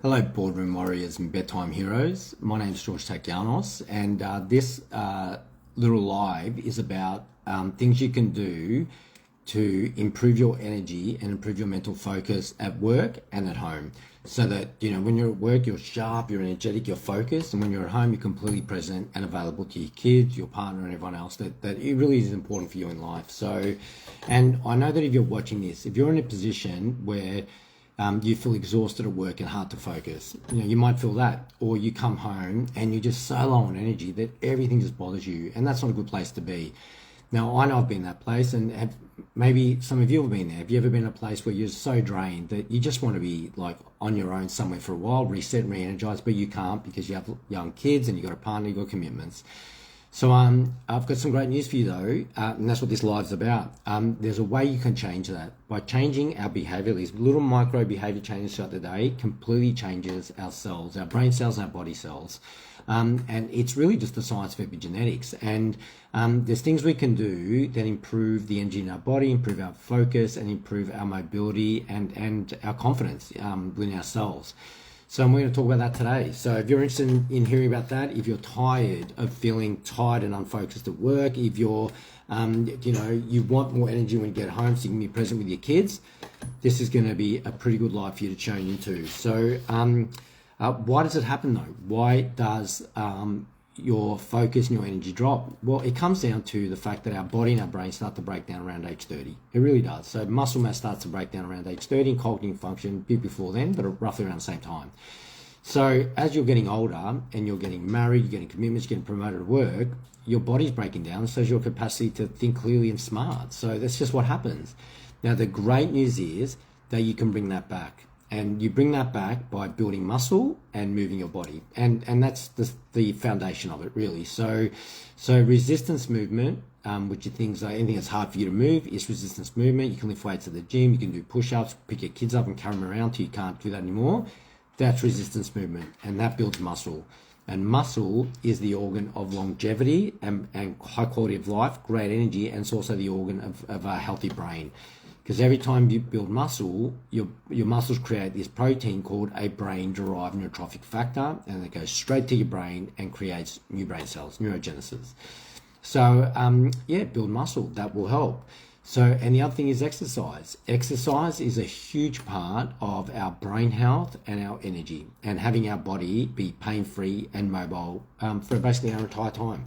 Hello, boardroom warriors and bedtime heroes. My name is George Takianos, and this little live is about things you can do to improve your energy and improve your mental focus at work and at home. So that, when you're at work, you're sharp, you're energetic, you're focused, and when you're at home, you're completely present and available to your kids, your partner, and everyone else. That it really is important for you in life. So, and I know that if you're watching this, if you're in a position where you feel exhausted at work and hard to focus. You might feel that, or you come home and you're just so low on energy that everything just bothers you, and that's not a good place to be. Now, I know I've been in that place, and maybe some of you have been there. Have you ever been in a place where you're so drained that you just want to be like on your own somewhere for a while, reset, re-energize, but you can't because you have young kids and you've got a partner, you've got commitments. So I've got some great news for you though, and that's what this live's about. There's a way you can change that. By changing our behavior, these little micro behavior changes throughout the day completely changes our cells, our brain cells and our body cells. And it's really just the science of epigenetics. And there's things we can do that improve the energy in our body, improve our focus, and improve our mobility and our confidence within ourselves. So I'm going to talk about that today. So if you're interested in hearing about that, if you're tired of feeling tired and unfocused at work, if you're, you want more energy when you get home so you can be present with your kids, this is going to be a pretty good life for you to tune into. So why does it happen though? Why does your focus and your energy drop? Well, it comes down to the fact that our body and our brain start to break down around age 30. It really does. So muscle mass starts to break down around age 30 and cognitive function a bit before then, but roughly around the same time. So as you're getting older and you're getting married, you're getting commitments, you're getting promoted at work, your body's breaking down, so is your capacity to think clearly and smart. So that's just what happens. Now, the great news is that you can bring that back. And you bring that back by building muscle and moving your body. And that's the foundation of it, really. So resistance movement, which are things like anything that's hard for you to move, is resistance movement. You can lift weights at the gym. You can do push-ups, pick your kids up and carry them around till you can't do that anymore. That's resistance movement, and that builds muscle. And muscle is the organ of longevity and high quality of life, great energy, and it's also the organ of a healthy brain. Because every time you build muscle, your muscles create this protein called a brain-derived neurotrophic factor, and it goes straight to your brain and creates new brain cells, neurogenesis. So, build muscle. That will help. So, and the other thing is exercise. Exercise is a huge part of our brain health and our energy, and having our body be pain-free and mobile for basically our entire time.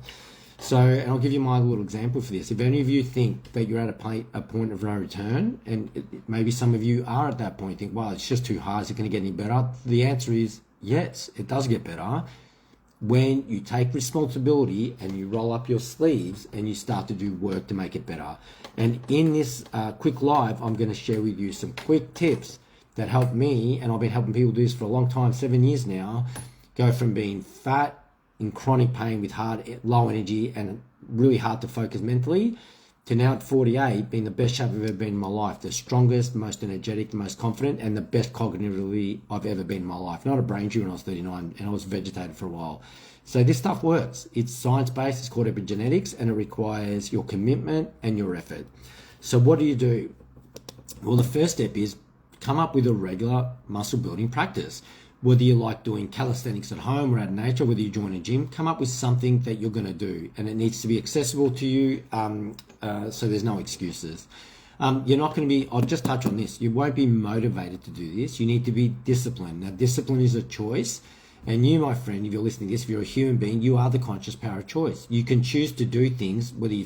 So, and I'll give you my little example for this. If any of you think that you're at a point of no return, and maybe some of you are at that point, think, well, it's just too hard, is it going to get any better? The answer is yes, it does get better when you take responsibility and you roll up your sleeves and you start to do work to make it better. And in this quick live, I'm going to share with you some quick tips that help me, and I've been helping people do this for a long time, 7 years now, go from being fat, in chronic pain with low energy and really hard to focus mentally, to now at 48 being the best shape I've ever been in my life, the strongest, most energetic, the most confident, and the best cognitively I've ever been in my life. Not a brain injury when I was 39 and I was vegetated for a while. So this stuff works. It's science-based, it's called epigenetics, and it requires your commitment and your effort. So what do? Well, the first step is come up with a regular muscle building practice. Whether you like doing calisthenics at home or out in nature, whether you join a gym, come up with something that you're going to do, and it needs to be accessible to you, so there's no excuses. You're not going to be, I'll just touch on this, you won't be motivated to do this. You need to be disciplined. Now, discipline is a choice, and you, my friend, if you're listening to this, if you're a human being, you are the conscious power of choice. You can choose to do things whether you